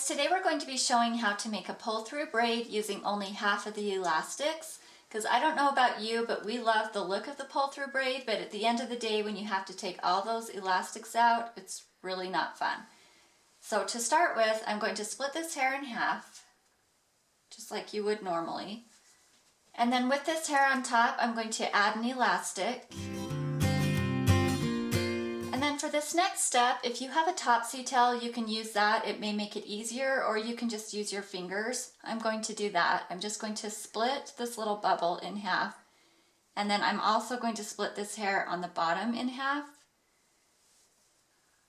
Today we're going to be showing how to make a pull-through braid using only half of the elastics, because I don't know about you, but we love the look of the pull-through braid, but at the end of the day when you have to take all those elastics out, it's really not fun. So to start with, I'm going to split this hair in half, just like you would normally. And then with this hair on top, I'm going to add an elastic. And then for this next step, if you have a topsy tail, you can use that. It may make it easier, or you can just use your fingers. I'm going to do that. I'm just going to split this little bubble in half. And then I'm also going to split this hair on the bottom in half.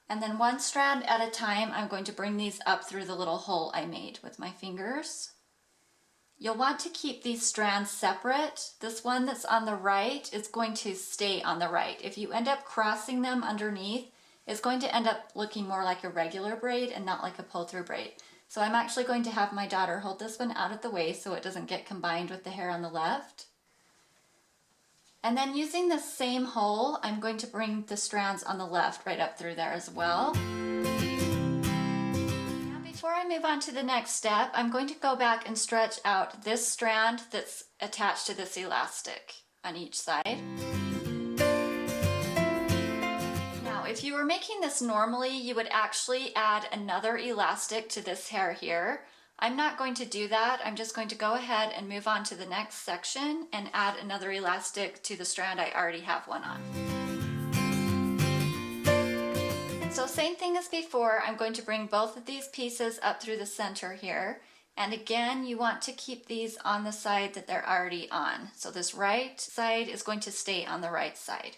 And then one strand at a time, I'm going to bring these up through the little hole I made with my fingers. You'll want to keep these strands separate. This one that's on the right is going to stay on the right. If you end up crossing them underneath, it's going to end up looking more like a regular braid and not like a pull-through braid. So I'm actually going to have my daughter hold this one out of the way so it doesn't get combined with the hair on the left. And then using the same hole, I'm going to bring the strands on the left right up through there as well. Before I move on to the next step, I'm going to go back and stretch out this strand that's attached to this elastic on each side. Now, if you were making this normally, you would actually add another elastic to this hair here. I'm not going to do that. I'm just going to go ahead and move on to the next section and add another elastic to the strand I already have one on. So same thing as before, I'm going to bring both of these pieces up through the center here. And again, you want to keep these on the side that they're already on. So this right side is going to stay on the right side.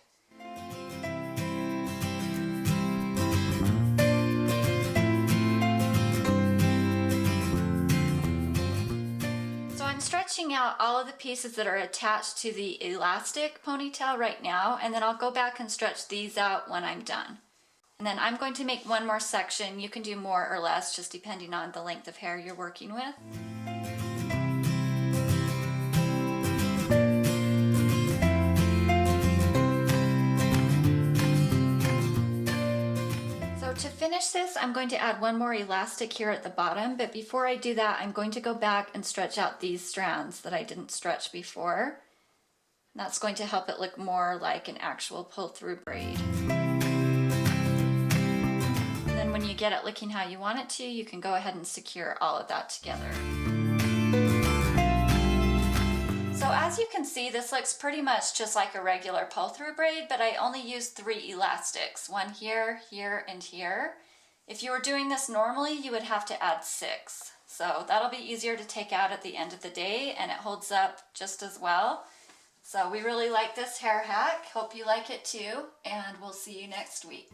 So I'm stretching out all of the pieces that are attached to the elastic ponytail right now, and then I'll go back and stretch these out when I'm done. And then I'm going to make one more section. You can do more or less, just depending on the length of hair you're working with. So to finish this, I'm going to add one more elastic here at the bottom, but before I do that, I'm going to go back and stretch out these strands that I didn't stretch before. That's going to help it look more like an actual pull-through braid. When you get it looking how you want it to, you can go ahead and secure all of that together. So as you can see, this looks pretty much just like a regular pull-through braid, but I only used 3 elastics, one here, here, and here. If you were doing this normally, you would have to add 6. So that'll be easier to take out at the end of the day, and it holds up just as well. So we really like this hair hack. Hope you like it too, and we'll see you next week.